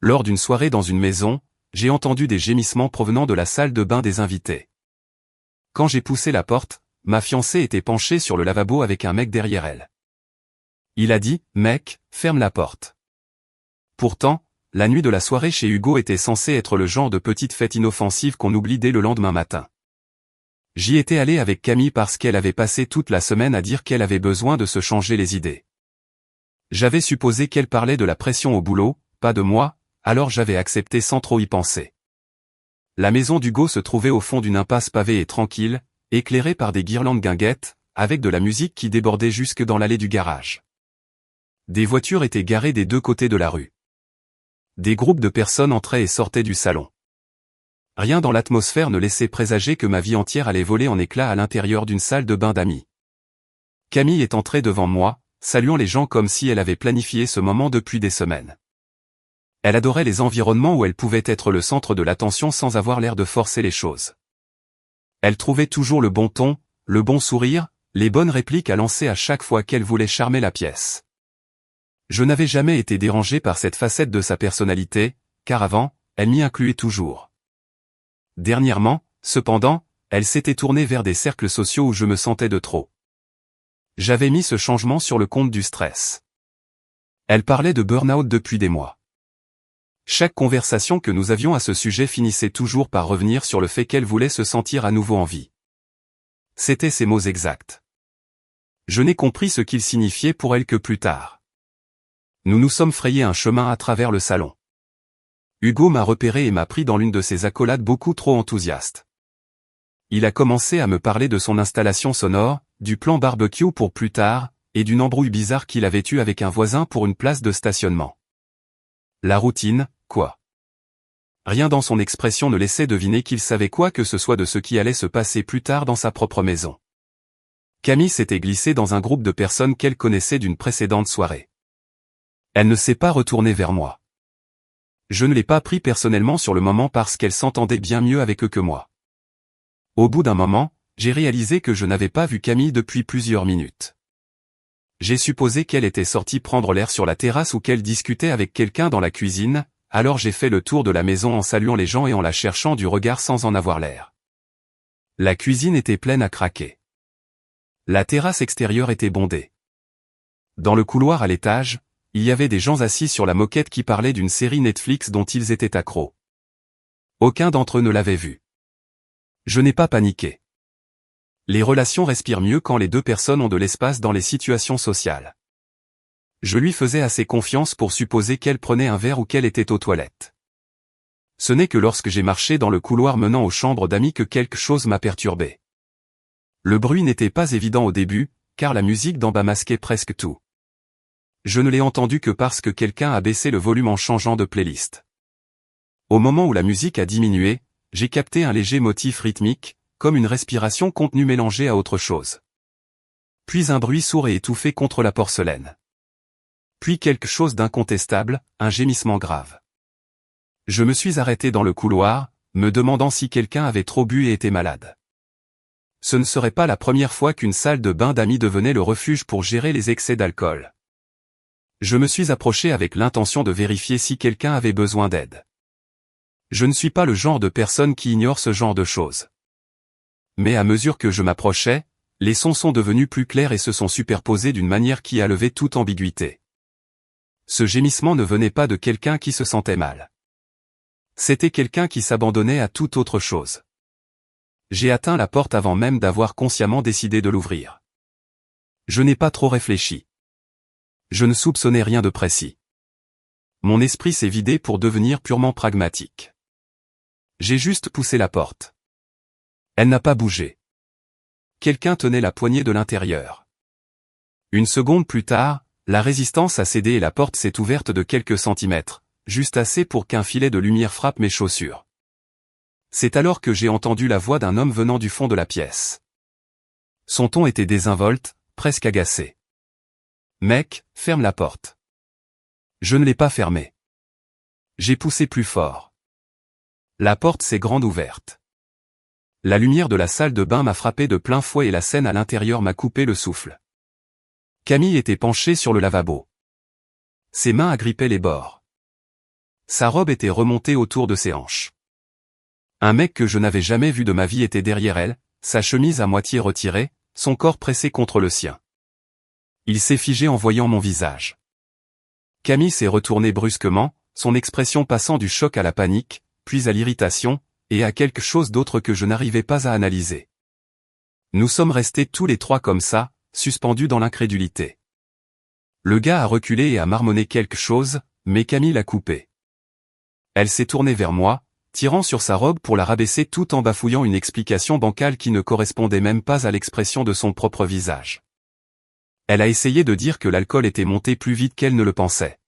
Lors d'une soirée dans une maison, j'ai entendu des gémissements provenant de la salle de bain des invités. Quand j'ai poussé la porte, ma fiancée était penchée sur le lavabo avec un mec derrière elle. Il a dit « Mec, ferme la porte ». Pourtant, la nuit de la soirée chez Hugo était censée être le genre de petite fête inoffensive qu'on oublie dès le lendemain matin. J'y étais allé avec Camille parce qu'elle avait passé toute la semaine à dire qu'elle avait besoin de se changer les idées. J'avais supposé qu'elle parlait de la pression au boulot, pas de moi, alors j'avais accepté sans trop y penser. La maison d'Hugo se trouvait au fond d'une impasse pavée et tranquille, éclairée par des guirlandes guinguettes, avec de la musique qui débordait jusque dans l'allée du garage. Des voitures étaient garées des deux côtés de la rue. Des groupes de personnes entraient et sortaient du salon. Rien dans l'atmosphère ne laissait présager que ma vie entière allait voler en éclats à l'intérieur d'une salle de bain d'amis. Camille est entrée devant moi, saluant les gens comme si elle avait planifié ce moment depuis des semaines. Elle adorait les environnements où elle pouvait être le centre de l'attention sans avoir l'air de forcer les choses. Elle trouvait toujours le bon ton, le bon sourire, les bonnes répliques à lancer à chaque fois qu'elle voulait charmer la pièce. Je n'avais jamais été dérangé par cette facette de sa personnalité, car avant, elle m'y incluait toujours. Dernièrement, cependant, elle s'était tournée vers des cercles sociaux où je me sentais de trop. J'avais mis ce changement sur le compte du stress. Elle parlait de burn-out depuis des mois. Chaque conversation que nous avions à ce sujet finissait toujours par revenir sur le fait qu'elle voulait se sentir à nouveau en vie. C'étaient ses mots exacts. Je n'ai compris ce qu'ils signifiaient pour elle que plus tard. Nous nous sommes frayés un chemin à travers le salon. Hugo m'a repéré et m'a pris dans l'une de ses accolades beaucoup trop enthousiaste. Il a commencé à me parler de son installation sonore, du plan barbecue pour plus tard, et d'une embrouille bizarre qu'il avait eue avec un voisin pour une place de stationnement. La routine, quoi. Rien dans son expression ne laissait deviner qu'il savait quoi que ce soit de ce qui allait se passer plus tard dans sa propre maison. Camille s'était glissée dans un groupe de personnes qu'elle connaissait d'une précédente soirée. Elle ne s'est pas retournée vers moi. Je ne l'ai pas pris personnellement sur le moment parce qu'elle s'entendait bien mieux avec eux que moi. Au bout d'un moment, j'ai réalisé que je n'avais pas vu Camille depuis plusieurs minutes. J'ai supposé qu'elle était sortie prendre l'air sur la terrasse ou qu'elle discutait avec quelqu'un dans la cuisine, alors j'ai fait le tour de la maison en saluant les gens et en la cherchant du regard sans en avoir l'air. La cuisine était pleine à craquer. La terrasse extérieure était bondée. Dans le couloir à l'étage, il y avait des gens assis sur la moquette qui parlaient d'une série Netflix dont ils étaient accros. Aucun d'entre eux ne l'avait vue. Je n'ai pas paniqué. Les relations respirent mieux quand les deux personnes ont de l'espace dans les situations sociales. Je lui faisais assez confiance pour supposer qu'elle prenait un verre ou qu'elle était aux toilettes. Ce n'est que lorsque j'ai marché dans le couloir menant aux chambres d'amis que quelque chose m'a perturbé. Le bruit n'était pas évident au début, car la musique d'en bas masquait presque tout. Je ne l'ai entendu que parce que quelqu'un a baissé le volume en changeant de playlist. Au moment où la musique a diminué, j'ai capté un léger motif rythmique, comme une respiration contenue mélangée à autre chose. Puis un bruit sourd et étouffé contre la porcelaine. Puis quelque chose d'incontestable, un gémissement grave. Je me suis arrêté dans le couloir, me demandant si quelqu'un avait trop bu et était malade. Ce ne serait pas la première fois qu'une salle de bain d'amis devenait le refuge pour gérer les excès d'alcool. Je me suis approché avec l'intention de vérifier si quelqu'un avait besoin d'aide. Je ne suis pas le genre de personne qui ignore ce genre de choses. Mais à mesure que je m'approchais, les sons sont devenus plus clairs et se sont superposés d'une manière qui a levé toute ambiguïté. Ce gémissement ne venait pas de quelqu'un qui se sentait mal. C'était quelqu'un qui s'abandonnait à toute autre chose. J'ai atteint la porte avant même d'avoir consciemment décidé de l'ouvrir. Je n'ai pas trop réfléchi. Je ne soupçonnais rien de précis. Mon esprit s'est vidé pour devenir purement pragmatique. J'ai juste poussé la porte. Elle n'a pas bougé. Quelqu'un tenait la poignée de l'intérieur. Une seconde plus tard, la résistance a cédé et la porte s'est ouverte de quelques centimètres, juste assez pour qu'un filet de lumière frappe mes chaussures. C'est alors que j'ai entendu la voix d'un homme venant du fond de la pièce. Son ton était désinvolte, presque agacé. « Mec, ferme la porte. » Je ne l'ai pas fermée. J'ai poussé plus fort. La porte s'est grande ouverte. La lumière de la salle de bain m'a frappé de plein fouet et la scène à l'intérieur m'a coupé le souffle. Camille était penchée sur le lavabo. Ses mains agrippaient les bords. Sa robe était remontée autour de ses hanches. Un mec que je n'avais jamais vu de ma vie était derrière elle, sa chemise à moitié retirée, son corps pressé contre le sien. Il s'est figé en voyant mon visage. Camille s'est retournée brusquement, son expression passant du choc à la panique, puis à l'irritation, et à quelque chose d'autre que je n'arrivais pas à analyser. Nous sommes restés tous les trois comme ça, suspendus dans l'incrédulité. Le gars a reculé et a marmonné quelque chose, mais Camille l'a coupé. Elle s'est tournée vers moi, tirant sur sa robe pour la rabaisser tout en bafouillant une explication bancale qui ne correspondait même pas à l'expression de son propre visage. Elle a essayé de dire que l'alcool était monté plus vite qu'elle ne le pensait.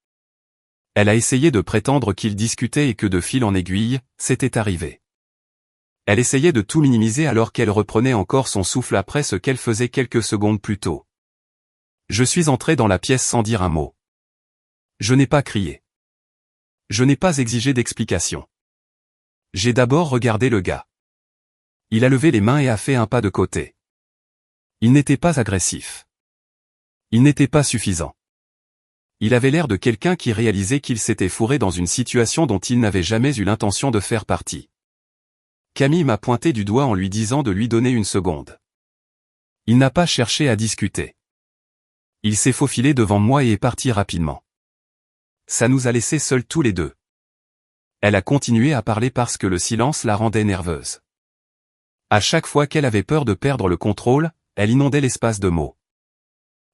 Elle a essayé de prétendre qu'ils discutaient et que de fil en aiguille, c'était arrivé. Elle essayait de tout minimiser alors qu'elle reprenait encore son souffle après ce qu'elle faisait quelques secondes plus tôt. Je suis entré dans la pièce sans dire un mot. Je n'ai pas crié. Je n'ai pas exigé d'explication. J'ai d'abord regardé le gars. Il a levé les mains et a fait un pas de côté. Il n'était pas agressif. Il n'était pas suffisant. Il avait l'air de quelqu'un qui réalisait qu'il s'était fourré dans une situation dont il n'avait jamais eu l'intention de faire partie. Camille m'a pointé du doigt en lui disant de lui donner une seconde. Il n'a pas cherché à discuter. Il s'est faufilé devant moi et est parti rapidement. Ça nous a laissés seuls tous les deux. Elle a continué à parler parce que le silence la rendait nerveuse. À chaque fois qu'elle avait peur de perdre le contrôle, elle inondait l'espace de mots.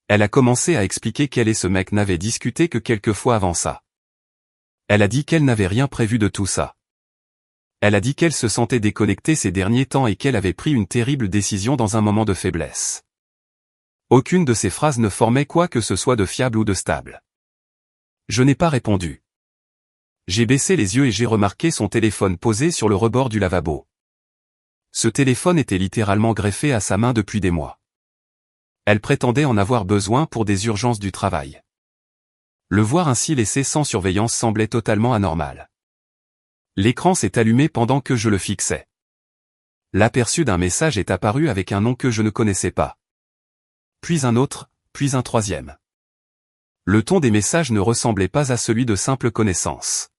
Elle a commencé à expliquer qu'elle et ce mec n'avaient discuté que quelques fois avant ça. Elle a dit qu'elle n'avait rien prévu de tout ça. Elle a dit qu'elle se sentait déconnectée ces derniers temps et qu'elle avait pris une terrible décision dans un moment de faiblesse. Aucune de ces phrases ne formait quoi que ce soit de fiable ou de stable. Je n'ai pas répondu. J'ai baissé les yeux et j'ai remarqué son téléphone posé sur le rebord du lavabo. Ce téléphone était littéralement greffé à sa main depuis des mois. Elle prétendait en avoir besoin pour des urgences du travail. Le voir ainsi laissé sans surveillance semblait totalement anormal. L'écran s'est allumé pendant que je le fixais. L'aperçu d'un message est apparu avec un nom que je ne connaissais pas. Puis un autre, puis un troisième. Le ton des messages ne ressemblait pas à celui de simple connaissance.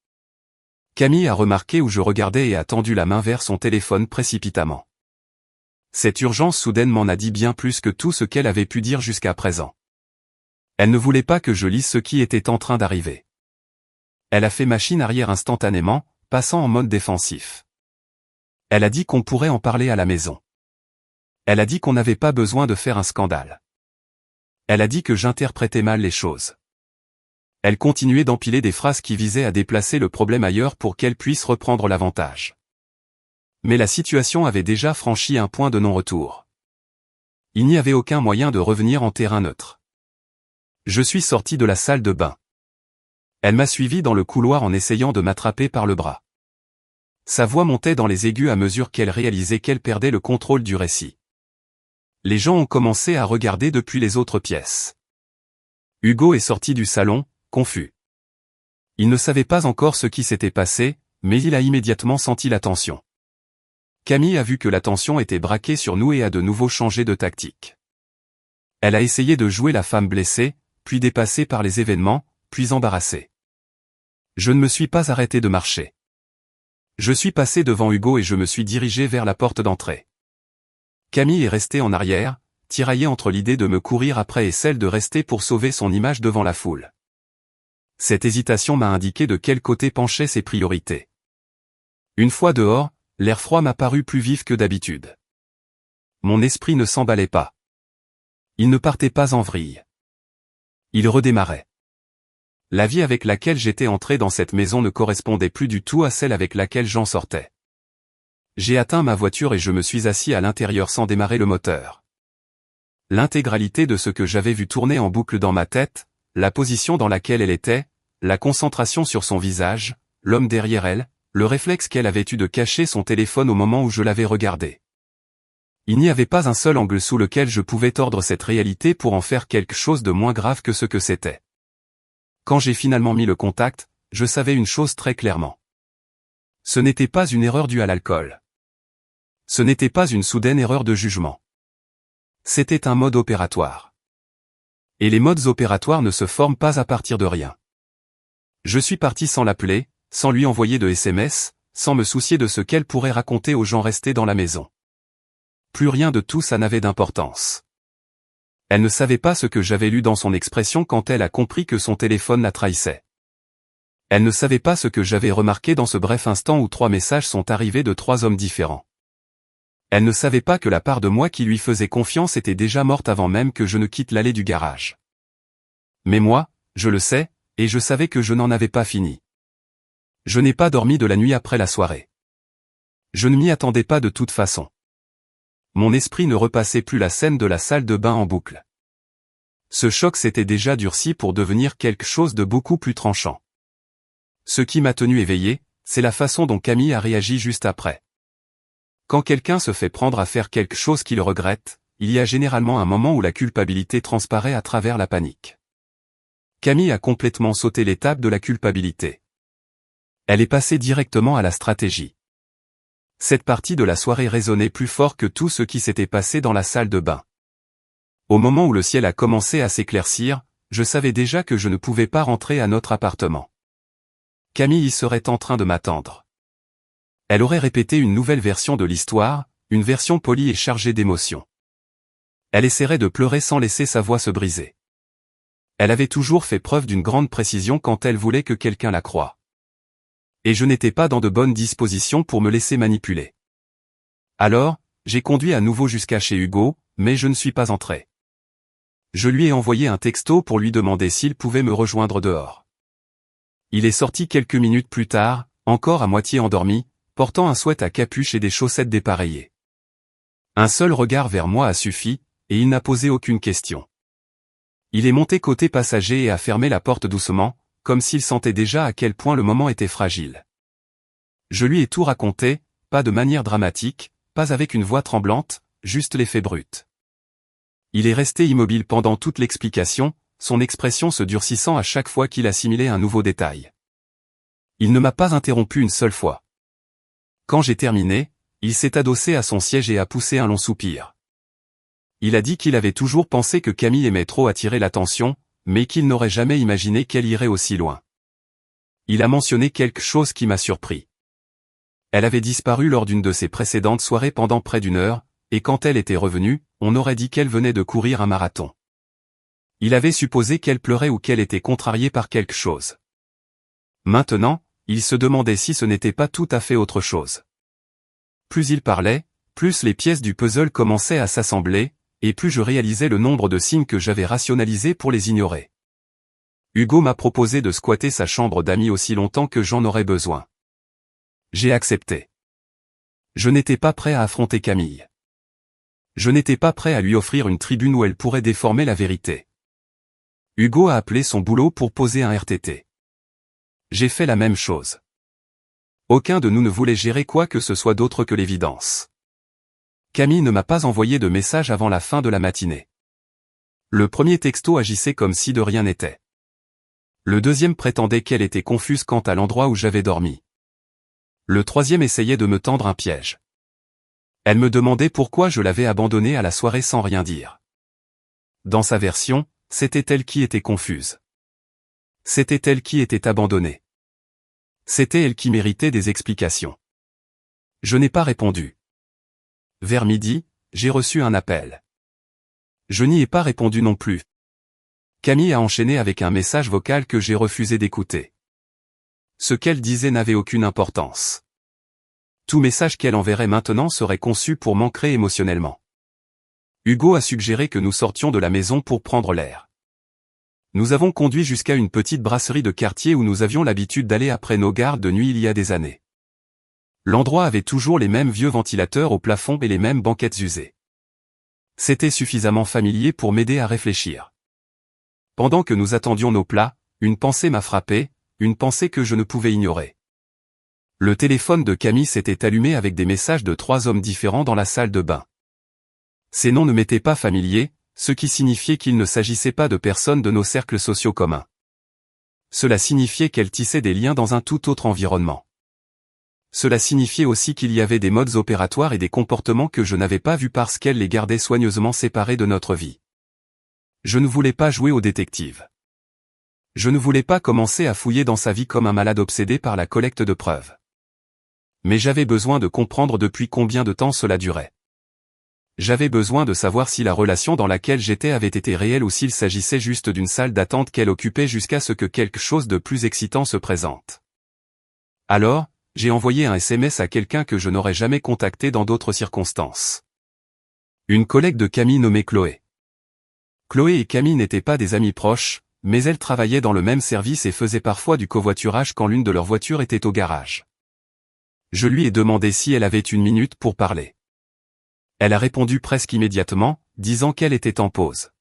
Camille a remarqué où je regardais et a tendu la main vers son téléphone précipitamment. Cette urgence soudaine m'en a dit bien plus que tout ce qu'elle avait pu dire jusqu'à présent. Elle ne voulait pas que je lise ce qui était en train d'arriver. Elle a fait machine arrière instantanément, passant en mode défensif. Elle a dit qu'on pourrait en parler à la maison. Elle a dit qu'on n'avait pas besoin de faire un scandale. Elle a dit que j'interprétais mal les choses. Elle continuait d'empiler des phrases qui visaient à déplacer le problème ailleurs pour qu'elle puisse reprendre l'avantage. Mais la situation avait déjà franchi un point de non-retour. Il n'y avait aucun moyen de revenir en terrain neutre. Je suis sorti de la salle de bain. Elle m'a suivi dans le couloir en essayant de m'attraper par le bras. Sa voix montait dans les aigus à mesure qu'elle réalisait qu'elle perdait le contrôle du récit. Les gens ont commencé à regarder depuis les autres pièces. Hugo est sorti du salon, confus. Il ne savait pas encore ce qui s'était passé, mais il a immédiatement senti la tension. Camille a vu que la tension était braquée sur nous et a de nouveau changé de tactique. Elle a essayé de jouer la femme blessée, puis dépassée par les événements, puis embarrassée. Je ne me suis pas arrêté de marcher. Je suis passé devant Hugo et je me suis dirigé vers la porte d'entrée. Camille est restée en arrière, tiraillée entre l'idée de me courir après et celle de rester pour sauver son image devant la foule. Cette hésitation m'a indiqué de quel côté penchaient ses priorités. Une fois dehors, l'air froid m'a paru plus vif que d'habitude. Mon esprit ne s'emballait pas. Il ne partait pas en vrille. Il redémarrait. La vie avec laquelle j'étais entré dans cette maison ne correspondait plus du tout à celle avec laquelle j'en sortais. J'ai atteint ma voiture et je me suis assis à l'intérieur sans démarrer le moteur. L'intégralité de ce que j'avais vu tourner en boucle dans ma tête, la position dans laquelle elle était, la concentration sur son visage, l'homme derrière elle, le réflexe qu'elle avait eu de cacher son téléphone au moment où je l'avais regardé. Il n'y avait pas un seul angle sous lequel je pouvais tordre cette réalité pour en faire quelque chose de moins grave que ce que c'était. Quand j'ai finalement mis le contact, je savais une chose très clairement. Ce n'était pas une erreur due à l'alcool. Ce n'était pas une soudaine erreur de jugement. C'était un mode opératoire. Et les modes opératoires ne se forment pas à partir de rien. Je suis parti sans l'appeler, sans lui envoyer de SMS, sans me soucier de ce qu'elle pourrait raconter aux gens restés dans la maison. Plus rien de tout ça n'avait d'importance. Elle ne savait pas ce que j'avais lu dans son expression quand elle a compris que son téléphone la trahissait. Elle ne savait pas ce que j'avais remarqué dans ce bref instant où 3 messages sont arrivés de 3 hommes différents. Elle ne savait pas que la part de moi qui lui faisait confiance était déjà morte avant même que je ne quitte l'allée du garage. Mais moi, je le sais, et je savais que je n'en avais pas fini. Je n'ai pas dormi de la nuit après la soirée. Je ne m'y attendais pas de toute façon. Mon esprit ne repassait plus la scène de la salle de bain en boucle. Ce choc s'était déjà durci pour devenir quelque chose de beaucoup plus tranchant. Ce qui m'a tenu éveillé, c'est la façon dont Camille a réagi juste après. Quand quelqu'un se fait prendre à faire quelque chose qu'il regrette, il y a généralement un moment où la culpabilité transparaît à travers la panique. Camille a complètement sauté l'étape de la culpabilité. Elle est passée directement à la stratégie. Cette partie de la soirée résonnait plus fort que tout ce qui s'était passé dans la salle de bain. Au moment où le ciel a commencé à s'éclaircir, je savais déjà que je ne pouvais pas rentrer à notre appartement. Camille y serait en train de m'attendre. Elle aurait répété une nouvelle version de l'histoire, une version polie et chargée d'émotions. Elle essaierait de pleurer sans laisser sa voix se briser. Elle avait toujours fait preuve d'une grande précision quand elle voulait que quelqu'un la croie. Et je n'étais pas dans de bonnes dispositions pour me laisser manipuler. Alors, j'ai conduit à nouveau jusqu'à chez Hugo, mais je ne suis pas entré. Je lui ai envoyé un texto pour lui demander s'il pouvait me rejoindre dehors. Il est sorti quelques minutes plus tard, encore à moitié endormi, portant un sweat à capuche et des chaussettes dépareillées. Un seul regard vers moi a suffi, et il n'a posé aucune question. Il est monté côté passager et a fermé la porte doucement, comme s'il sentait déjà à quel point le moment était fragile. Je lui ai tout raconté, pas de manière dramatique, pas avec une voix tremblante, juste les faits bruts. Il est resté immobile pendant toute l'explication, son expression se durcissant à chaque fois qu'il assimilait un nouveau détail. Il ne m'a pas interrompu une seule fois. Quand j'ai terminé, il s'est adossé à son siège et a poussé un long soupir. Il a dit qu'il avait toujours pensé que Camille aimait trop attirer l'attention, mais qu'il n'aurait jamais imaginé qu'elle irait aussi loin. Il a mentionné quelque chose qui m'a surpris. Elle avait disparu lors d'une de ses précédentes soirées pendant près d'1 heure, et quand elle était revenue, on aurait dit qu'elle venait de courir un marathon. Il avait supposé qu'elle pleurait ou qu'elle était contrariée par quelque chose. Maintenant, il se demandait si ce n'était pas tout à fait autre chose. Plus il parlait, plus les pièces du puzzle commençaient à s'assembler, et plus je réalisais le nombre de signes que j'avais rationalisés pour les ignorer. Hugo m'a proposé de squatter sa chambre d'amis aussi longtemps que j'en aurais besoin. J'ai accepté. Je n'étais pas prêt à affronter Camille. Je n'étais pas prêt à lui offrir une tribune où elle pourrait déformer la vérité. Hugo a appelé son boulot pour poser un RTT. J'ai fait la même chose. Aucun de nous ne voulait gérer quoi que ce soit d'autre que l'évidence. Camille ne m'a pas envoyé de message avant la fin de la matinée. Le premier texto agissait comme si de rien n'était. Le deuxième prétendait qu'elle était confuse quant à l'endroit où j'avais dormi. Le troisième essayait de me tendre un piège. Elle me demandait pourquoi je l'avais abandonnée à la soirée sans rien dire. Dans sa version, c'était elle qui était confuse. C'était elle qui était abandonnée. C'était elle qui méritait des explications. Je n'ai pas répondu. Vers midi, j'ai reçu un appel. Je n'y ai pas répondu non plus. Camille a enchaîné avec un message vocal que j'ai refusé d'écouter. Ce qu'elle disait n'avait aucune importance. Tout message qu'elle enverrait maintenant serait conçu pour m'ancrer émotionnellement. Hugo a suggéré que nous sortions de la maison pour prendre l'air. Nous avons conduit jusqu'à une petite brasserie de quartier où nous avions l'habitude d'aller après nos gardes de nuit il y a des années. L'endroit avait toujours les mêmes vieux ventilateurs au plafond et les mêmes banquettes usées. C'était suffisamment familier pour m'aider à réfléchir. Pendant que nous attendions nos plats, une pensée m'a frappé, une pensée que je ne pouvais ignorer. Le téléphone de Camille s'était allumé avec des messages de 3 hommes différents dans la salle de bain. Ces noms ne m'étaient pas familiers, ce qui signifiait qu'il ne s'agissait pas de personnes de nos cercles sociaux communs. Cela signifiait qu'elle tissait des liens dans un tout autre environnement. Cela signifiait aussi qu'il y avait des modes opératoires et des comportements que je n'avais pas vus parce qu'elle les gardait soigneusement séparés de notre vie. Je ne voulais pas jouer au détective. Je ne voulais pas commencer à fouiller dans sa vie comme un malade obsédé par la collecte de preuves. Mais j'avais besoin de comprendre depuis combien de temps cela durait. J'avais besoin de savoir si la relation dans laquelle j'étais avait été réelle ou s'il s'agissait juste d'une salle d'attente qu'elle occupait jusqu'à ce que quelque chose de plus excitant se présente. Alors, j'ai envoyé un SMS à quelqu'un que je n'aurais jamais contacté dans d'autres circonstances. Une collègue de Camille nommée Chloé. Chloé et Camille n'étaient pas des amies proches, mais elles travaillaient dans le même service et faisaient parfois du covoiturage quand l'une de leurs voitures était au garage. Je lui ai demandé si elle avait une minute pour parler. Elle a répondu presque immédiatement, disant qu'elle était en pause.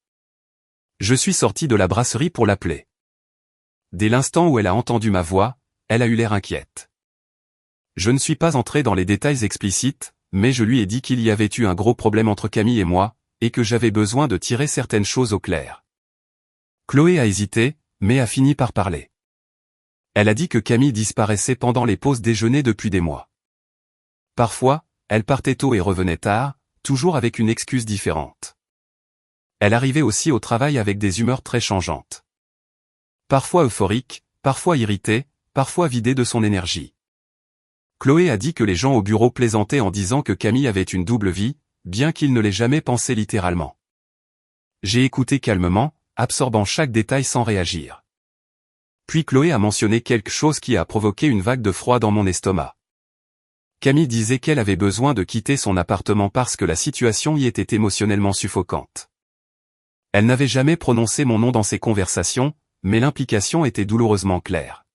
Je suis sorti de la brasserie pour l'appeler. Dès l'instant où elle a entendu ma voix, elle a eu l'air inquiète. Je ne suis pas entré dans les détails explicites, mais je lui ai dit qu'il y avait eu un gros problème entre Camille et moi, et que j'avais besoin de tirer certaines choses au clair. Chloé a hésité, mais a fini par parler. Elle a dit que Camille disparaissait pendant les pauses déjeuner depuis des mois. Parfois, elle partait tôt et revenait tard, toujours avec une excuse différente. Elle arrivait aussi au travail avec des humeurs très changeantes. Parfois euphorique, parfois irritée, parfois vidée de son énergie. Chloé a dit que les gens au bureau plaisantaient en disant que Camille avait une double vie, bien qu'ils ne l'aient jamais pensé littéralement. J'ai écouté calmement, absorbant chaque détail sans réagir. Puis Chloé a mentionné quelque chose qui a provoqué une vague de froid dans mon estomac. Camille disait qu'elle avait besoin de quitter son appartement parce que la situation y était émotionnellement suffocante. Elle n'avait jamais prononcé mon nom dans ses conversations, mais l'implication était douloureusement claire.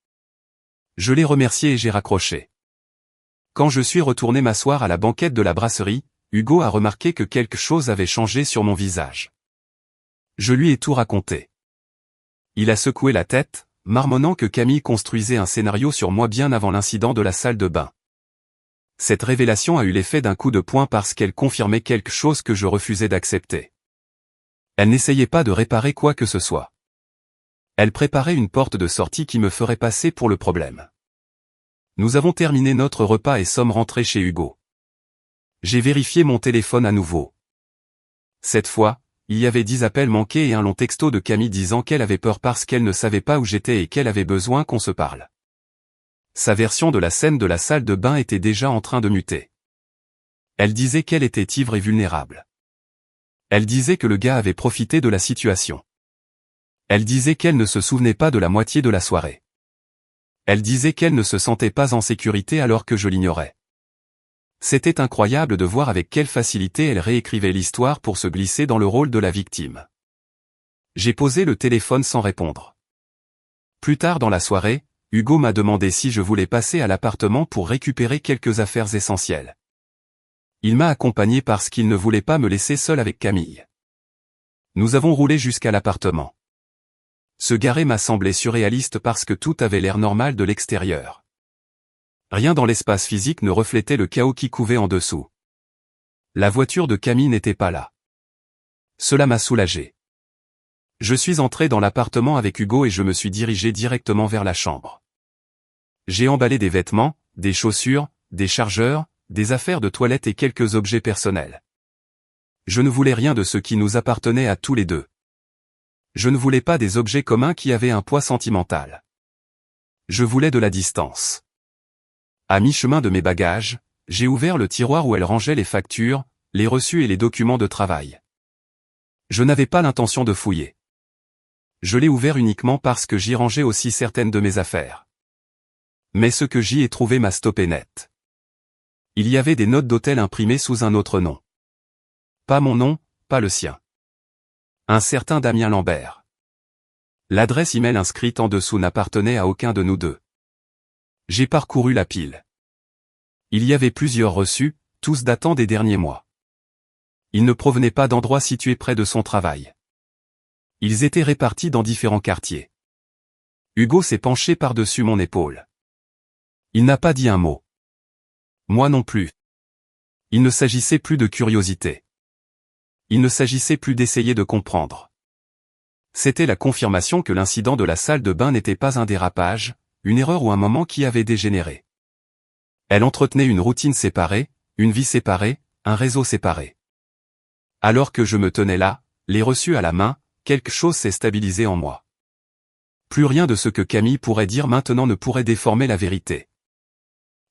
Je l'ai remerciée et j'ai raccroché. Quand je suis retourné m'asseoir à la banquette de la brasserie, Hugo a remarqué que quelque chose avait changé sur mon visage. Je lui ai tout raconté. Il a secoué la tête, marmonnant que Camille construisait un scénario sur moi bien avant l'incident de la salle de bain. Cette révélation a eu l'effet d'un coup de poing parce qu'elle confirmait quelque chose que je refusais d'accepter. Elle n'essayait pas de réparer quoi que ce soit. Elle préparait une porte de sortie qui me ferait passer pour le problème. Nous avons terminé notre repas et sommes rentrés chez Hugo. J'ai vérifié mon téléphone à nouveau. Cette fois, il y avait 10 appels manqués et un long texto de Camille disant qu'elle avait peur parce qu'elle ne savait pas où j'étais et qu'elle avait besoin qu'on se parle. Sa version de la scène de la salle de bain était déjà en train de muter. Elle disait qu'elle était ivre et vulnérable. Elle disait que le gars avait profité de la situation. Elle disait qu'elle ne se souvenait pas de la moitié de la soirée. Elle disait qu'elle ne se sentait pas en sécurité alors que je l'ignorais. C'était incroyable de voir avec quelle facilité elle réécrivait l'histoire pour se glisser dans le rôle de la victime. J'ai posé le téléphone sans répondre. Plus tard dans la soirée, Hugo m'a demandé si je voulais passer à l'appartement pour récupérer quelques affaires essentielles. Il m'a accompagné parce qu'il ne voulait pas me laisser seul avec Camille. Nous avons roulé jusqu'à l'appartement. Se garer m'a semblé surréaliste parce que tout avait l'air normal de l'extérieur. Rien dans l'espace physique ne reflétait le chaos qui couvait en dessous. La voiture de Camille n'était pas là. Cela m'a soulagé. Je suis entré dans l'appartement avec Hugo et je me suis dirigé directement vers la chambre. J'ai emballé des vêtements, des chaussures, des chargeurs, des affaires de toilette et quelques objets personnels. Je ne voulais rien de ce qui nous appartenait à tous les deux. Je ne voulais pas des objets communs qui avaient un poids sentimental. Je voulais de la distance. À mi-chemin de mes bagages, j'ai ouvert le tiroir où elle rangeait les factures, les reçus et les documents de travail. Je n'avais pas l'intention de fouiller. Je l'ai ouvert uniquement parce que j'y rangeais aussi certaines de mes affaires. Mais ce que j'y ai trouvé m'a stoppé net. Il y avait des notes d'hôtel imprimées sous un autre nom. Pas mon nom, pas le sien. Un certain Damien Lambert. L'adresse email inscrite en dessous n'appartenait à aucun de nous deux. J'ai parcouru la pile. Il y avait plusieurs reçus, tous datant des derniers mois. Ils ne provenaient pas d'endroits situés près de son travail. Ils étaient répartis dans différents quartiers. Hugo s'est penché par-dessus mon épaule. Il n'a pas dit un mot. Moi non plus. Il ne s'agissait plus de curiosité. Il ne s'agissait plus d'essayer de comprendre. C'était la confirmation que l'incident de la salle de bain n'était pas un dérapage, une erreur ou un moment qui avait dégénéré. Elle entretenait une routine séparée, une vie séparée, un réseau séparé. Alors que je me tenais là, les reçus à la main, quelque chose s'est stabilisé en moi. Plus rien de ce que Camille pourrait dire maintenant ne pourrait déformer la vérité.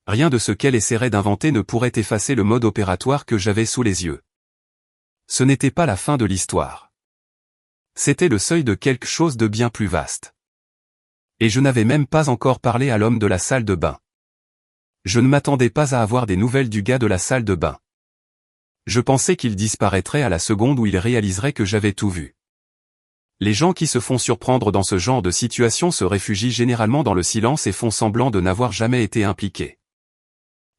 Rien de ce qu'elle essaierait d'inventer ne pourrait effacer le mode opératoire que j'avais sous les yeux. Ce n'était pas la fin de l'histoire. C'était le seuil de quelque chose de bien plus vaste. Et je n'avais même pas encore parlé à l'homme de la salle de bain. Je ne m'attendais pas à avoir des nouvelles du gars de la salle de bain. Je pensais qu'il disparaîtrait à la seconde où il réaliserait que j'avais tout vu. Les gens qui se font surprendre dans ce genre de situation se réfugient généralement dans le silence et font semblant de n'avoir jamais été impliqués.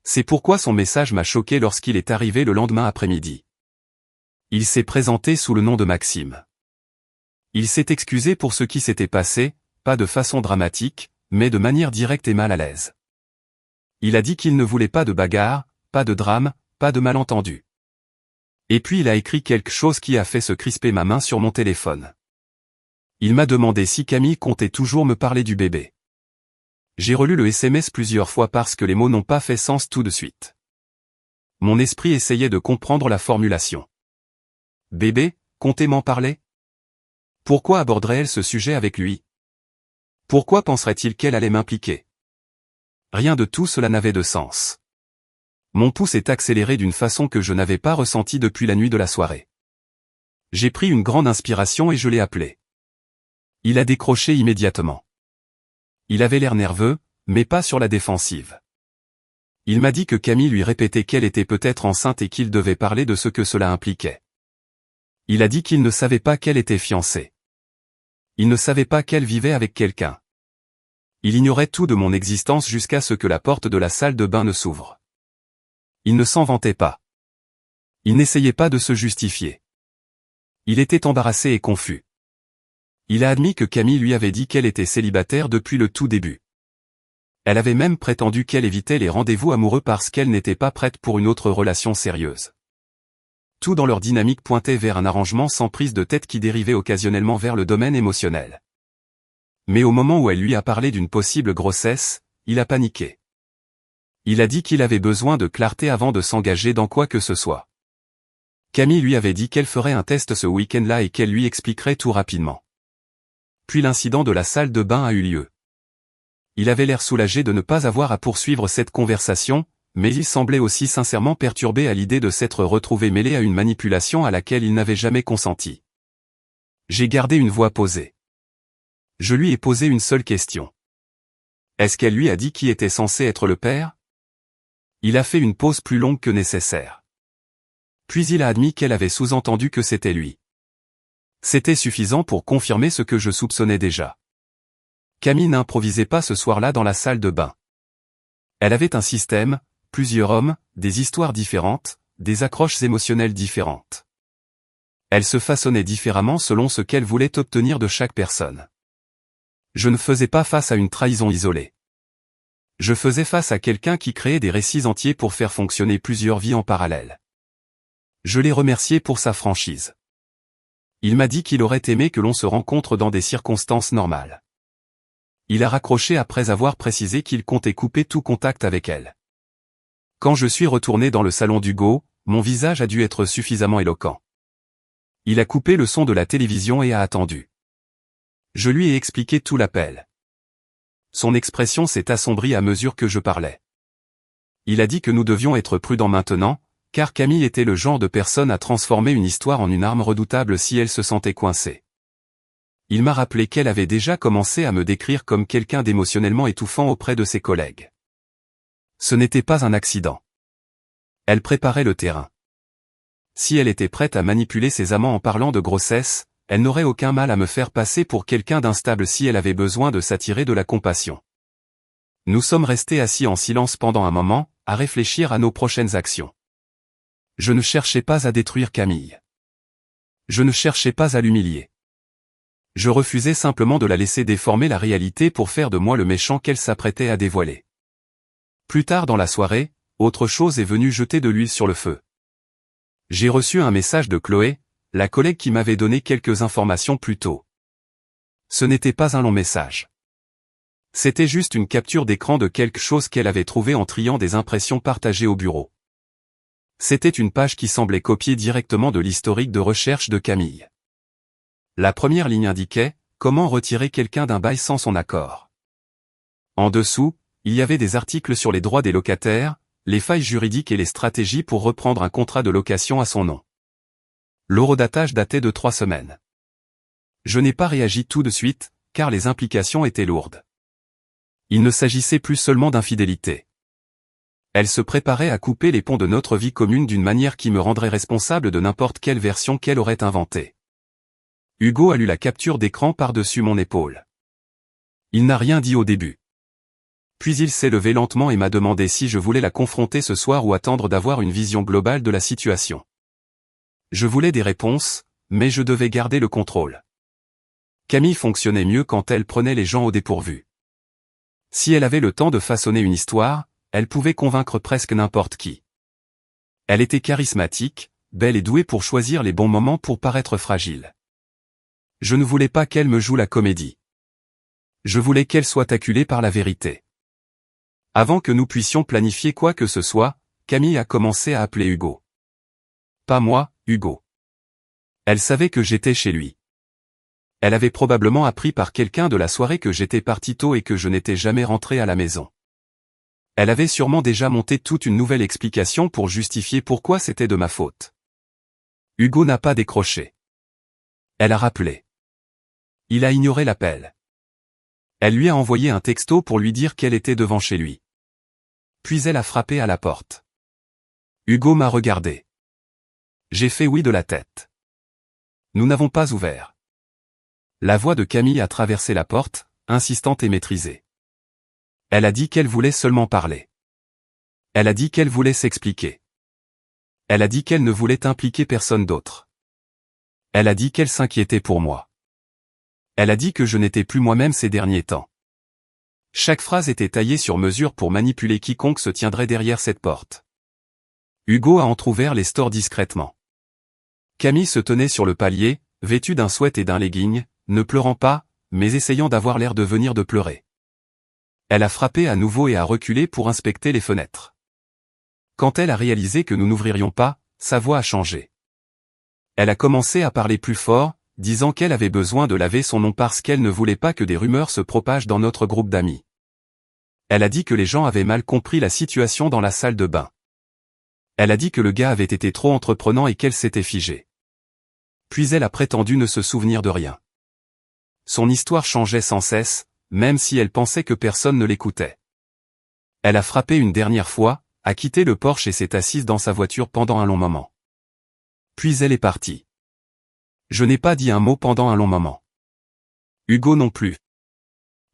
C'est pourquoi son message m'a choqué lorsqu'il est arrivé le lendemain après-midi. Il s'est présenté sous le nom de Maxime. Il s'est excusé pour ce qui s'était passé, pas de façon dramatique, mais de manière directe et mal à l'aise. Il a dit qu'il ne voulait pas de bagarre, pas de drame, pas de malentendu. Et puis il a écrit quelque chose qui a fait se crisper ma main sur mon téléphone. Il m'a demandé si Camille comptait toujours me parler du bébé. J'ai relu le SMS plusieurs fois parce que les mots n'ont pas fait sens tout de suite. Mon esprit essayait de comprendre la formulation. Bébé, comptait m'en parler? Pourquoi aborderait-elle ce sujet avec lui? Pourquoi penserait-il qu'elle allait m'impliquer? Rien de tout cela n'avait de sens. Mon pouls s'est accéléré d'une façon que je n'avais pas ressentie depuis la nuit de la soirée. J'ai pris une grande inspiration et je l'ai appelé. Il a décroché immédiatement. Il avait l'air nerveux, mais pas sur la défensive. Il m'a dit que Camille lui répétait qu'elle était peut-être enceinte et qu'il devait parler de ce que cela impliquait. Il a dit qu'il ne savait pas qu'elle était fiancée. Il ne savait pas qu'elle vivait avec quelqu'un. Il ignorait tout de mon existence jusqu'à ce que la porte de la salle de bain ne s'ouvre. Il ne s'en vantait pas. Il n'essayait pas de se justifier. Il était embarrassé et confus. Il a admis que Camille lui avait dit qu'elle était célibataire depuis le tout début. Elle avait même prétendu qu'elle évitait les rendez-vous amoureux parce qu'elle n'était pas prête pour une autre relation sérieuse. Tout dans leur dynamique pointait vers un arrangement sans prise de tête qui dérivait occasionnellement vers le domaine émotionnel. Mais au moment où elle lui a parlé d'une possible grossesse, il a paniqué. Il a dit qu'il avait besoin de clarté avant de s'engager dans quoi que ce soit. Camille lui avait dit qu'elle ferait un test ce week-end-là et qu'elle lui expliquerait tout rapidement. Puis l'incident de la salle de bain a eu lieu. Il avait l'air soulagé de ne pas avoir à poursuivre cette conversation, mais il semblait aussi sincèrement perturbé à l'idée de s'être retrouvé mêlé à une manipulation à laquelle il n'avait jamais consenti. J'ai gardé une voix posée. Je lui ai posé une seule question. Est-ce qu'elle lui a dit qui était censé être le père? Il a fait une pause plus longue que nécessaire. Puis il a admis qu'elle avait sous-entendu que c'était lui. C'était suffisant pour confirmer ce que je soupçonnais déjà. Camille n'improvisait pas ce soir-là dans la salle de bain. Elle avait un système, plusieurs hommes, des histoires différentes, des accroches émotionnelles différentes. Elle se façonnait différemment selon ce qu'elle voulait obtenir de chaque personne. Je ne faisais pas face à une trahison isolée. Je faisais face à quelqu'un qui créait des récits entiers pour faire fonctionner plusieurs vies en parallèle. Je l'ai remercié pour sa franchise. Il m'a dit qu'il aurait aimé que l'on se rencontre dans des circonstances normales. Il a raccroché après avoir précisé qu'il comptait couper tout contact avec elle. Quand je suis retourné dans le salon d'Hugo, mon visage a dû être suffisamment éloquent. Il a coupé le son de la télévision et a attendu. Je lui ai expliqué tout l'appel. Son expression s'est assombrie à mesure que je parlais. Il a dit que nous devions être prudents maintenant, car Camille était le genre de personne à transformer une histoire en une arme redoutable si elle se sentait coincée. Il m'a rappelé qu'elle avait déjà commencé à me décrire comme quelqu'un d'émotionnellement étouffant auprès de ses collègues. Ce n'était pas un accident. Elle préparait le terrain. Si elle était prête à manipuler ses amants en parlant de grossesse, elle n'aurait aucun mal à me faire passer pour quelqu'un d'instable si elle avait besoin de s'attirer de la compassion. Nous sommes restés assis en silence pendant un moment, à réfléchir à nos prochaines actions. Je ne cherchais pas à détruire Camille. Je ne cherchais pas à l'humilier. Je refusais simplement de la laisser déformer la réalité pour faire de moi le méchant qu'elle s'apprêtait à dévoiler. Plus tard dans la soirée, autre chose est venue jeter de l'huile sur le feu. J'ai reçu un message de Chloé, la collègue qui m'avait donné quelques informations plus tôt. Ce n'était pas un long message. C'était juste une capture d'écran de quelque chose qu'elle avait trouvé en triant des impressions partagées au bureau. C'était une page qui semblait copiée directement de l'historique de recherche de Camille. La première ligne indiquait « comment retirer quelqu'un d'un bail sans son accord. En dessous, il y avait des articles sur les droits des locataires, les failles juridiques et les stratégies pour reprendre un contrat de location à son nom. L'horodatage datait de 3 semaines. Je n'ai pas réagi tout de suite, car les implications étaient lourdes. Il ne s'agissait plus seulement d'infidélité. Elle se préparait à couper les ponts de notre vie commune d'une manière qui me rendrait responsable de n'importe quelle version qu'elle aurait inventée. Hugo a lu la capture d'écran par-dessus mon épaule. Il n'a rien dit au début. Puis il s'est levé lentement et m'a demandé si je voulais la confronter ce soir ou attendre d'avoir une vision globale de la situation. Je voulais des réponses, mais je devais garder le contrôle. Camille fonctionnait mieux quand elle prenait les gens au dépourvu. Si elle avait le temps de façonner une histoire, elle pouvait convaincre presque n'importe qui. Elle était charismatique, belle et douée pour choisir les bons moments pour paraître fragile. Je ne voulais pas qu'elle me joue la comédie. Je voulais qu'elle soit acculée par la vérité. Avant que nous puissions planifier quoi que ce soit, Camille a commencé à appeler Hugo. Pas moi, Hugo. Elle savait que j'étais chez lui. Elle avait probablement appris par quelqu'un de la soirée que j'étais parti tôt et que je n'étais jamais rentré à la maison. Elle avait sûrement déjà monté toute une nouvelle explication pour justifier pourquoi c'était de ma faute. Hugo n'a pas décroché. Elle a rappelé. Il a ignoré l'appel. Elle lui a envoyé un texto pour lui dire qu'elle était devant chez lui. Puis elle a frappé à la porte. Hugo m'a regardé. J'ai fait oui de la tête. Nous n'avons pas ouvert. La voix de Camille a traversé la porte, insistante et maîtrisée. Elle a dit qu'elle voulait seulement parler. Elle a dit qu'elle voulait s'expliquer. Elle a dit qu'elle ne voulait impliquer personne d'autre. Elle a dit qu'elle s'inquiétait pour moi. Elle a dit que je n'étais plus moi-même ces derniers temps. Chaque phrase était taillée sur mesure pour manipuler quiconque se tiendrait derrière cette porte. Hugo a entrouvert les stores discrètement. Camille se tenait sur le palier, vêtue d'un sweat et d'un legging, ne pleurant pas, mais essayant d'avoir l'air de venir de pleurer. Elle a frappé à nouveau et a reculé pour inspecter les fenêtres. Quand elle a réalisé que nous n'ouvririons pas, sa voix a changé. Elle a commencé à parler plus fort, disant qu'elle avait besoin de laver son nom parce qu'elle ne voulait pas que des rumeurs se propagent dans notre groupe d'amis. Elle a dit que les gens avaient mal compris la situation dans la salle de bain. Elle a dit que le gars avait été trop entreprenant et qu'elle s'était figée. Puis elle a prétendu ne se souvenir de rien. Son histoire changeait sans cesse, même si elle pensait que personne ne l'écoutait. Elle a frappé une dernière fois, a quitté le porche et s'est assise dans sa voiture pendant un long moment. Puis elle est partie. Je n'ai pas dit un mot pendant un long moment. Hugo non plus.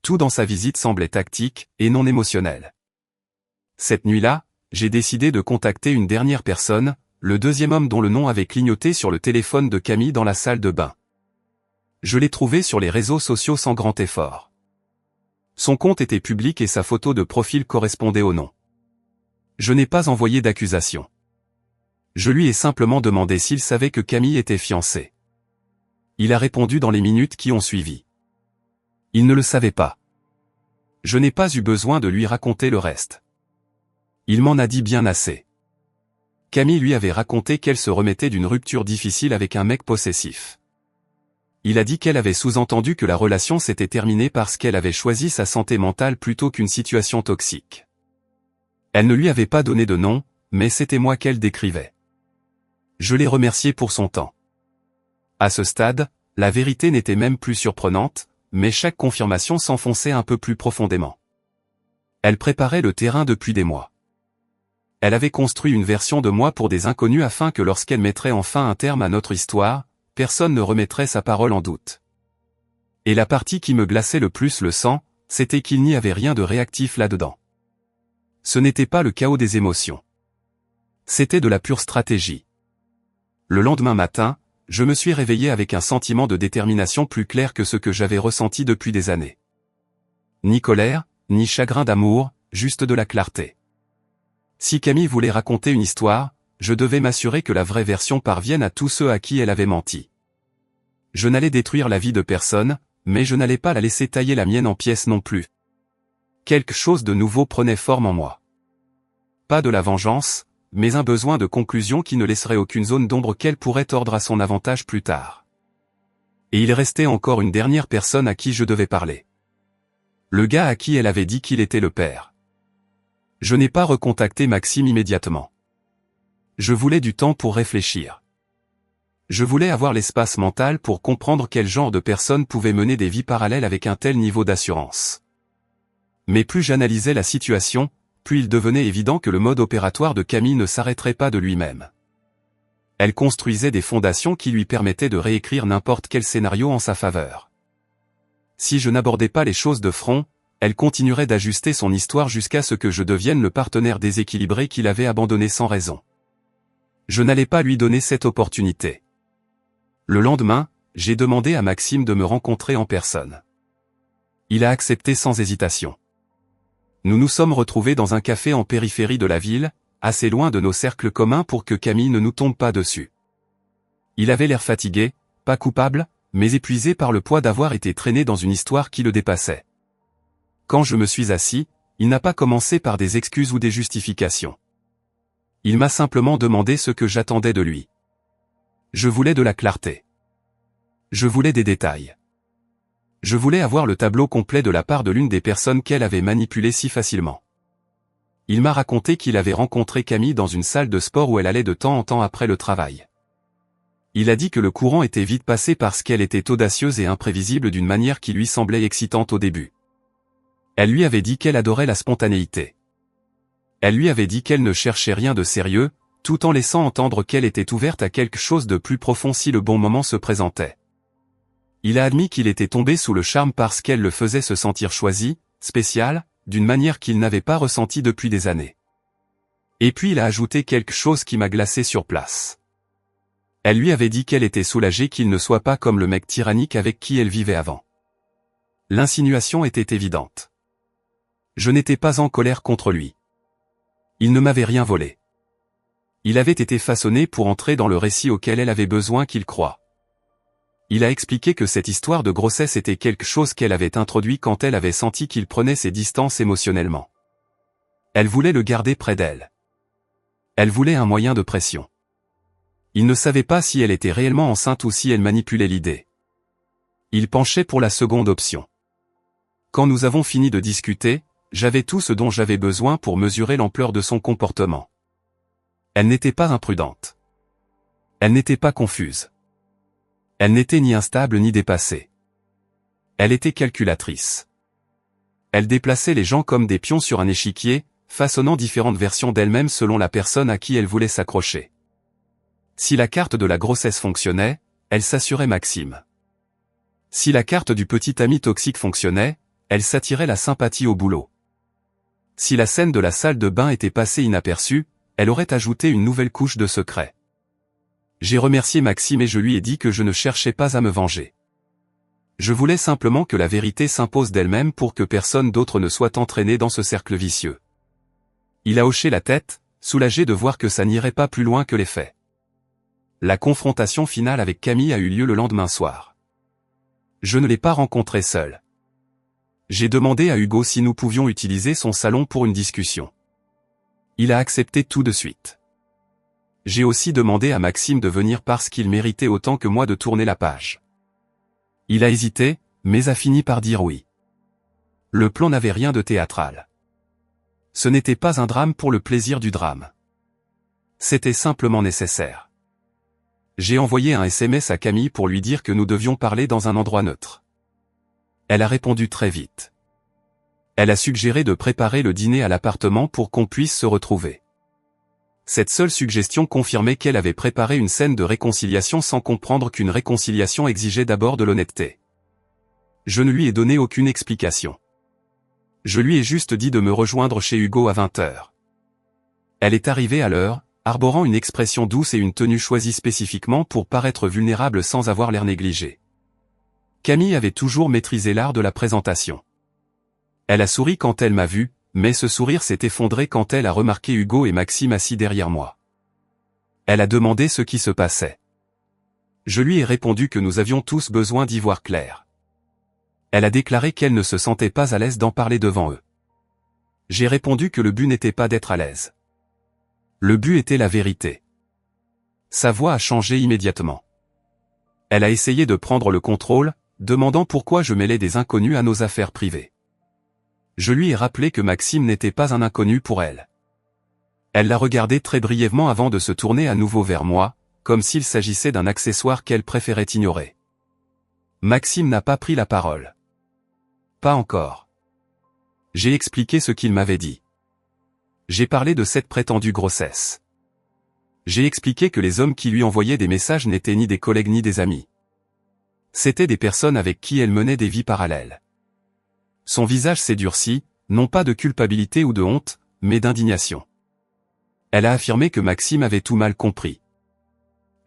Tout dans sa visite semblait tactique et non émotionnel. Cette nuit-là, j'ai décidé de contacter une dernière personne, le deuxième homme dont le nom avait clignoté sur le téléphone de Camille dans la salle de bain. Je l'ai trouvé sur les réseaux sociaux sans grand effort. Son compte était public et sa photo de profil correspondait au nom. Je n'ai pas envoyé d'accusation. Je lui ai simplement demandé s'il savait que Camille était fiancée. Il a répondu dans les minutes qui ont suivi. Il ne le savait pas. Je n'ai pas eu besoin de lui raconter le reste. Il m'en a dit bien assez. Camille lui avait raconté qu'elle se remettait d'une rupture difficile avec un mec possessif. Il a dit qu'elle avait sous-entendu que la relation s'était terminée parce qu'elle avait choisi sa santé mentale plutôt qu'une situation toxique. Elle ne lui avait pas donné de nom, mais c'était moi qu'elle décrivait. Je l'ai remercié pour son temps. À ce stade, la vérité n'était même plus surprenante, mais chaque confirmation s'enfonçait un peu plus profondément. Elle préparait le terrain depuis des mois. Elle avait construit une version de moi pour des inconnus afin que lorsqu'elle mettrait enfin un terme à notre histoire, personne ne remettrait sa parole en doute. Et la partie qui me glaçait le plus le sang, c'était qu'il n'y avait rien de réactif là-dedans. Ce n'était pas le chaos des émotions. C'était de la pure stratégie. Le lendemain matin, je me suis réveillé avec un sentiment de détermination plus clair que ce que j'avais ressenti depuis des années. Ni colère, ni chagrin d'amour, juste de la clarté. Si Camille voulait raconter une histoire, je devais m'assurer que la vraie version parvienne à tous ceux à qui elle avait menti. Je n'allais détruire la vie de personne, mais je n'allais pas la laisser tailler la mienne en pièces non plus. Quelque chose de nouveau prenait forme en moi. Pas de la vengeance, mais un besoin de conclusion qui ne laisserait aucune zone d'ombre qu'elle pourrait tordre à son avantage plus tard. Et il restait encore une dernière personne à qui je devais parler. Le gars à qui elle avait dit qu'il était le père. Je n'ai pas recontacté Maxime immédiatement. Je voulais du temps pour réfléchir. Je voulais avoir l'espace mental pour comprendre quel genre de personne pouvait mener des vies parallèles avec un tel niveau d'assurance. Mais plus j'analysais la situation, plus il devenait évident que le mode opératoire de Camille ne s'arrêterait pas de lui-même. Elle construisait des fondations qui lui permettaient de réécrire n'importe quel scénario en sa faveur. Si je n'abordais pas les choses de front, elle continuerait d'ajuster son histoire jusqu'à ce que je devienne le partenaire déséquilibré qu'il avait abandonné sans raison. Je n'allais pas lui donner cette opportunité. Le lendemain, j'ai demandé à Maxime de me rencontrer en personne. Il a accepté sans hésitation. Nous nous sommes retrouvés dans un café en périphérie de la ville, assez loin de nos cercles communs pour que Camille ne nous tombe pas dessus. Il avait l'air fatigué, pas coupable, mais épuisé par le poids d'avoir été traîné dans une histoire qui le dépassait. Quand je me suis assis, il n'a pas commencé par des excuses ou des justifications. Il m'a simplement demandé ce que j'attendais de lui. Je voulais de la clarté. Je voulais des détails. Je voulais avoir le tableau complet de la part de l'une des personnes qu'elle avait manipulées si facilement. Il m'a raconté qu'il avait rencontré Camille dans une salle de sport où elle allait de temps en temps après le travail. Il a dit que le courant était vite passé parce qu'elle était audacieuse et imprévisible d'une manière qui lui semblait excitante au début. Elle lui avait dit qu'elle adorait la spontanéité. Elle lui avait dit qu'elle ne cherchait rien de sérieux, tout en laissant entendre qu'elle était ouverte à quelque chose de plus profond si le bon moment se présentait. Il a admis qu'il était tombé sous le charme parce qu'elle le faisait se sentir choisi, spécial, d'une manière qu'il n'avait pas ressentie depuis des années. Et puis il a ajouté quelque chose qui m'a glacé sur place. Elle lui avait dit qu'elle était soulagée qu'il ne soit pas comme le mec tyrannique avec qui elle vivait avant. L'insinuation était évidente. Je n'étais pas en colère contre lui. Il ne m'avait rien volé. Il avait été façonné pour entrer dans le récit auquel elle avait besoin qu'il croie. Il a expliqué que cette histoire de grossesse était quelque chose qu'elle avait introduit quand elle avait senti qu'il prenait ses distances émotionnellement. Elle voulait le garder près d'elle. Elle voulait un moyen de pression. Il ne savait pas si elle était réellement enceinte ou si elle manipulait l'idée. Il penchait pour la seconde option. Quand nous avons fini de discuter, j'avais tout ce dont j'avais besoin pour mesurer l'ampleur de son comportement. Elle n'était pas imprudente. Elle n'était pas confuse. Elle n'était ni instable ni dépassée. Elle était calculatrice. Elle déplaçait les gens comme des pions sur un échiquier, façonnant différentes versions d'elle-même selon la personne à qui elle voulait s'accrocher. Si la carte de la grossesse fonctionnait, elle s'assurait Maxime. Si la carte du petit ami toxique fonctionnait, elle s'attirait la sympathie au boulot. Si la scène de la salle de bain était passée inaperçue, elle aurait ajouté une nouvelle couche de secret. J'ai remercié Maxime et je lui ai dit que je ne cherchais pas à me venger. Je voulais simplement que la vérité s'impose d'elle-même pour que personne d'autre ne soit entraîné dans ce cercle vicieux. Il a hoché la tête, soulagé de voir que ça n'irait pas plus loin que les faits. La confrontation finale avec Camille a eu lieu le lendemain soir. Je ne l'ai pas rencontré seul. J'ai demandé à Hugo si nous pouvions utiliser son salon pour une discussion. Il a accepté tout de suite. J'ai aussi demandé à Maxime de venir parce qu'il méritait autant que moi de tourner la page. Il a hésité, mais a fini par dire oui. Le plan n'avait rien de théâtral. Ce n'était pas un drame pour le plaisir du drame. C'était simplement nécessaire. J'ai envoyé un SMS à Camille pour lui dire que nous devions parler dans un endroit neutre. Elle a répondu très vite. Elle a suggéré de préparer le dîner à l'appartement pour qu'on puisse se retrouver. Cette seule suggestion confirmait qu'elle avait préparé une scène de réconciliation sans comprendre qu'une réconciliation exigeait d'abord de l'honnêteté. Je ne lui ai donné aucune explication. Je lui ai juste dit de me rejoindre chez Hugo à 20h. Elle est arrivée à l'heure, arborant une expression douce et une tenue choisie spécifiquement pour paraître vulnérable sans avoir l'air négligé. Camille avait toujours maîtrisé l'art de la présentation. Elle a souri quand elle m'a vu, mais ce sourire s'est effondré quand elle a remarqué Hugo et Maxime assis derrière moi. Elle a demandé ce qui se passait. Je lui ai répondu que nous avions tous besoin d'y voir clair. Elle a déclaré qu'elle ne se sentait pas à l'aise d'en parler devant eux. J'ai répondu que le but n'était pas d'être à l'aise. Le but était la vérité. Sa voix a changé immédiatement. Elle a essayé de prendre le contrôle, demandant pourquoi je mêlais des inconnus à nos affaires privées. Je lui ai rappelé que Maxime n'était pas un inconnu pour elle. Elle l'a regardé très brièvement avant de se tourner à nouveau vers moi, comme s'il s'agissait d'un accessoire qu'elle préférait ignorer. Maxime n'a pas pris la parole. Pas encore. J'ai expliqué ce qu'il m'avait dit. J'ai parlé de cette prétendue grossesse. J'ai expliqué que les hommes qui lui envoyaient des messages n'étaient ni des collègues ni des amis. C'étaient des personnes avec qui elle menait des vies parallèles. Son visage s'est durci, non pas de culpabilité ou de honte, mais d'indignation. Elle a affirmé que Maxime avait tout mal compris.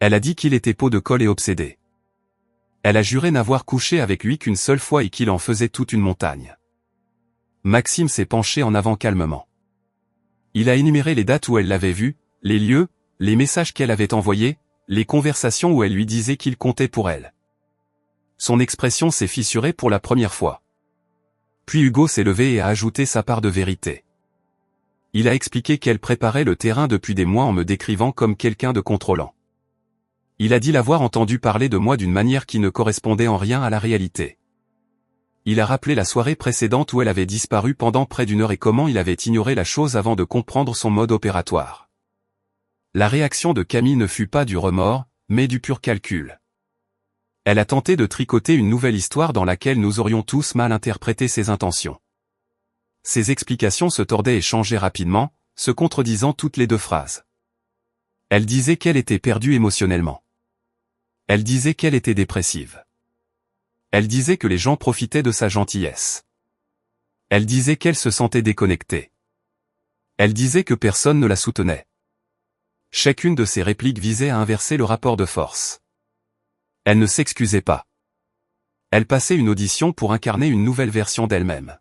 Elle a dit qu'il était pot de colle et obsédé. Elle a juré n'avoir couché avec lui qu'une seule fois et qu'il en faisait toute une montagne. Maxime s'est penché en avant calmement. Il a énuméré les dates où elle l'avait vu, les lieux, les messages qu'elle avait envoyés, les conversations où elle lui disait qu'il comptait pour elle. Son expression s'est fissurée pour la première fois. Puis Hugo s'est levé et a ajouté sa part de vérité. Il a expliqué qu'elle préparait le terrain depuis des mois en me décrivant comme quelqu'un de contrôlant. Il a dit l'avoir entendu parler de moi d'une manière qui ne correspondait en rien à la réalité. Il a rappelé la soirée précédente où elle avait disparu pendant près d'1 heure et comment il avait ignoré la chose avant de comprendre son mode opératoire. La réaction de Camille ne fut pas du remords, mais du pur calcul. Elle a tenté de tricoter une nouvelle histoire dans laquelle nous aurions tous mal interprété ses intentions. Ses explications se tordaient et changeaient rapidement, se contredisant toutes les 2 phrases. Elle disait qu'elle était perdue émotionnellement. Elle disait qu'elle était dépressive. Elle disait que les gens profitaient de sa gentillesse. Elle disait qu'elle se sentait déconnectée. Elle disait que personne ne la soutenait. Chacune de ses répliques visait à inverser le rapport de force. Elle ne s'excusait pas. Elle passait une audition pour incarner une nouvelle version d'elle-même.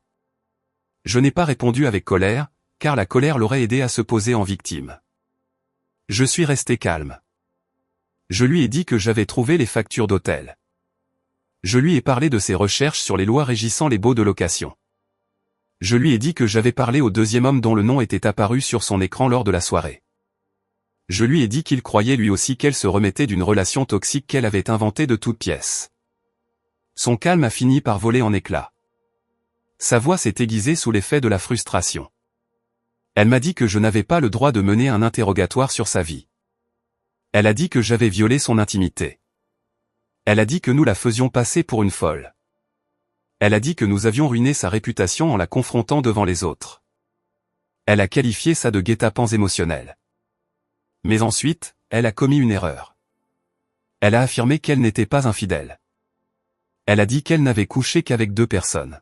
Je n'ai pas répondu avec colère, car la colère l'aurait aidée à se poser en victime. Je suis resté calme. Je lui ai dit que j'avais trouvé les factures d'hôtel. Je lui ai parlé de ses recherches sur les lois régissant les baux de location. Je lui ai dit que j'avais parlé au 2e homme dont le nom était apparu sur son écran lors de la soirée. Je lui ai dit qu'il croyait lui aussi qu'elle se remettait d'une relation toxique qu'elle avait inventée de toutes pièces. Son calme a fini par voler en éclats. Sa voix s'est aiguisée sous l'effet de la frustration. Elle m'a dit que je n'avais pas le droit de mener un interrogatoire sur sa vie. Elle a dit que j'avais violé son intimité. Elle a dit que nous la faisions passer pour une folle. Elle a dit que nous avions ruiné sa réputation en la confrontant devant les autres. Elle a qualifié ça de guet-apens émotionnel. Mais ensuite, elle a commis une erreur. Elle a affirmé qu'elle n'était pas infidèle. Elle a dit qu'elle n'avait couché qu'avec 2 personnes.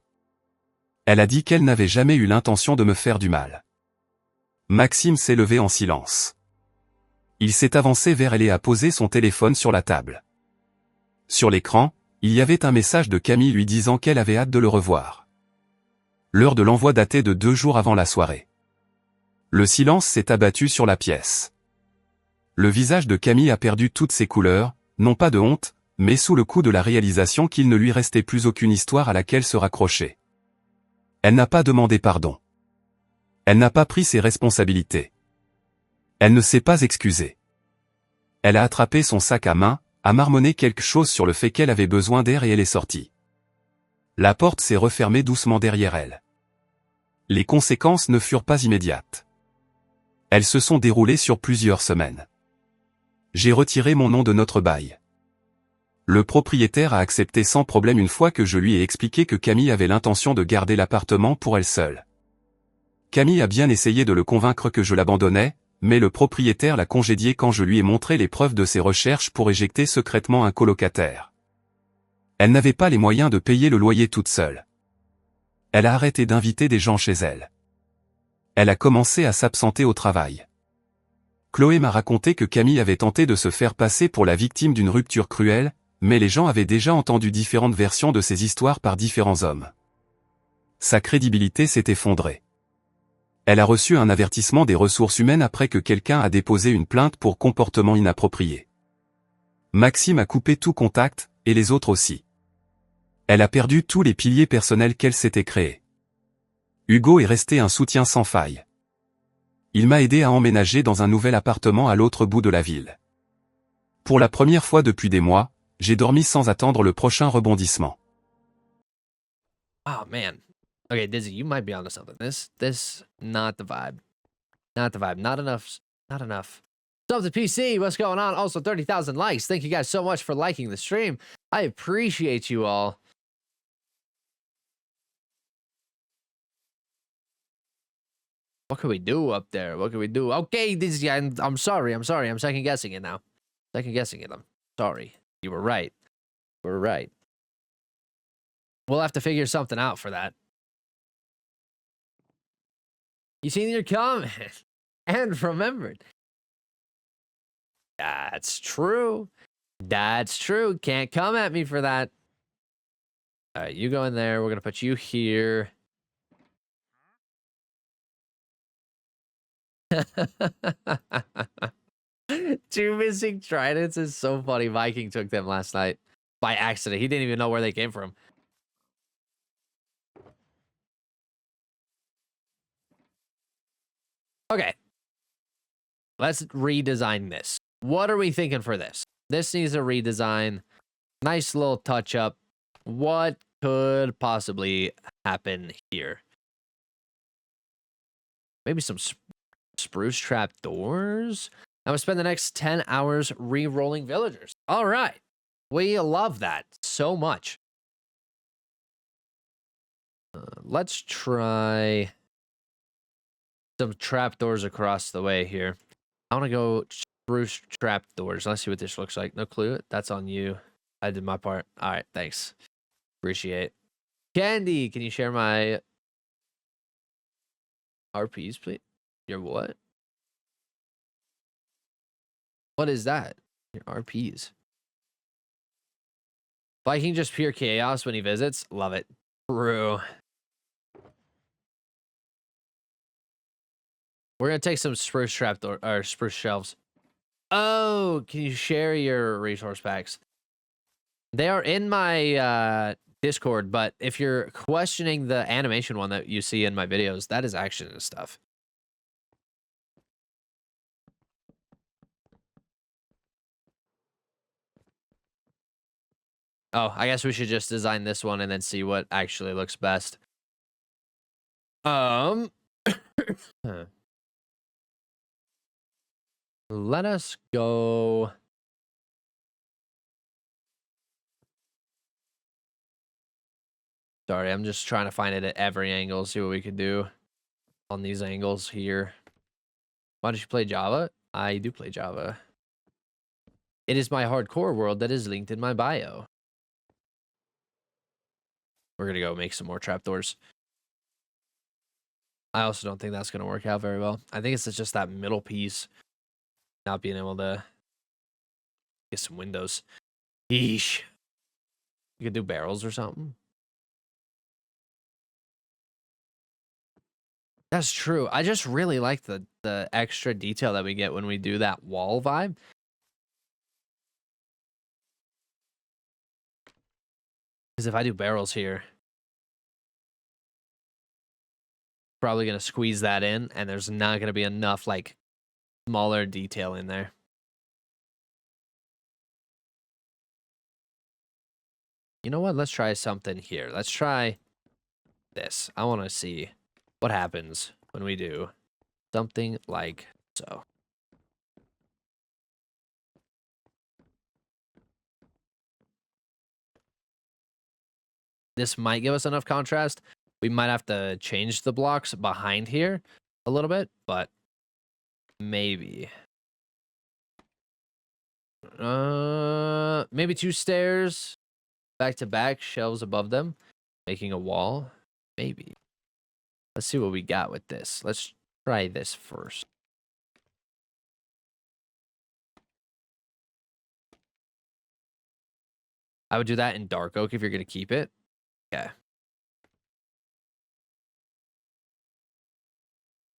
Elle a dit qu'elle n'avait jamais eu l'intention de me faire du mal. Maxime s'est levé en silence. Il s'est avancé vers elle et a posé son téléphone sur la table. Sur l'écran, il y avait un message de Camille lui disant qu'elle avait hâte de le revoir. L'heure de l'envoi datait de 2 jours avant la soirée. Le silence s'est abattu sur la pièce. Le visage de Camille a perdu toutes ses couleurs, non pas de honte, mais sous le coup de la réalisation qu'il ne lui restait plus aucune histoire à laquelle se raccrocher. Elle n'a pas demandé pardon. Elle n'a pas pris ses responsabilités. Elle ne s'est pas excusée. Elle a attrapé son sac à main, a marmonné quelque chose sur le fait qu'elle avait besoin d'air et elle est sortie. La porte s'est refermée doucement derrière elle. Les conséquences ne furent pas immédiates. Elles se sont déroulées sur plusieurs semaines. J'ai retiré mon nom de notre bail. Le propriétaire a accepté sans problème une fois que je lui ai expliqué que Camille avait l'intention de garder l'appartement pour elle seule. Camille a bien essayé de le convaincre que je l'abandonnais, mais le propriétaire l'a congédié quand je lui ai montré les preuves de ses recherches pour éjecter secrètement un colocataire. Elle n'avait pas les moyens de payer le loyer toute seule. Elle a arrêté d'inviter des gens chez elle. Elle a commencé à s'absenter au travail. Chloé m'a raconté que Camille avait tenté de se faire passer pour la victime d'une rupture cruelle, mais les gens avaient déjà entendu différentes versions de ces histoires par différents hommes. Sa crédibilité s'est effondrée. Elle a reçu un avertissement des ressources humaines après que quelqu'un a déposé une plainte pour comportement inapproprié. Maxime a coupé tout contact, et les autres aussi. Elle a perdu tous les piliers personnels qu'elle s'était créés. Hugo est resté un soutien sans faille. Il m'a aidé à emménager dans un nouvel appartement à l'autre bout de la ville. Pour la première fois depuis des mois, J'ai dormi sans attendre le prochain rebondissement. Oh man. Okay, Dizzy, you might be onto something. This not the vibe. Not the vibe. Not enough. Not enough. What's up to PC? What's going on? Also 30,000 likes. Thank you guys so much for liking the stream. I appreciate you all. What can we do up there? What can we do? Okay, Dizzy, I'm sorry. I'm sorry. I'm second guessing it now. Second guessing it. I'm sorry. You were right. You were right. We'll have to figure something out for that. You seen your comment and remembered. That's true. That's true. Can't come at me for that. All right, you go in there. We're going to put you here. Two missing tridents is so funny. Viking took them last night by accident. He didn't even know where they came from. Okay. Let's redesign this. What are we thinking for this? This needs a redesign. Nice little touch up. What could possibly happen here? Maybe some spruce trap doors? I'm going to spend the next 10 hours re-rolling villagers. All right. We love that so much. Let's try some trapdoors across the way here. I want to go spruce trapdoors. Let's see what this looks like. No clue. That's on you. I did my part. All right. Thanks. Appreciate. Candy, can you share my RPs, please? Your what? What is that? Your RPs. Viking just pure chaos when he visits. Love it. True. We're gonna take some spruce trapdoor or spruce shelves. Oh, can you share your resource packs? They are in my Discord, but if you're questioning the animation one that you see in my videos, that is action and stuff. Oh, I guess we should just design this one and then see what actually looks best. Let us go. Sorry, I'm just trying to find it at every angle, see what we could do on these angles here. Why don't you play Java? I do play Java. It is my hardcore world that is linked in my bio. We're going to go make some more trapdoors. I also don't think that's going to work out very well. I think it's just that middle piece not being able to get some windows. Yeesh. You could do barrels or something. That's true. I just really like the extra detail that we get when we do that wall vibe. Because if I do barrels here, probably going to squeeze that in, and there's not going to be enough, like, smaller detail in there. You know what? Let's try something here. Let's try this. I want to see what happens when we do something like so. This might give us enough contrast. We might have to change the blocks behind here a little bit, but maybe. Maybe 2 stairs back to back, shelves above them, making a wall. Maybe. Let's see what we got with this. Let's try this first. I would do that in dark oak if you're going to keep it. Okay.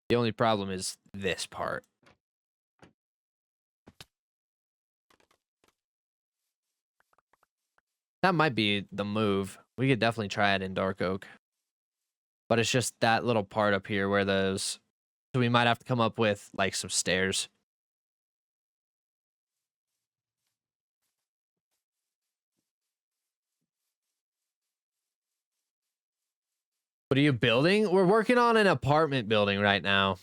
The only problem is this part. That might be the move. We could definitely try it in dark oak. But it's just that little part up here where those... So we might have to come up with, like, some stairs. What are you building? We're working on an apartment building right now.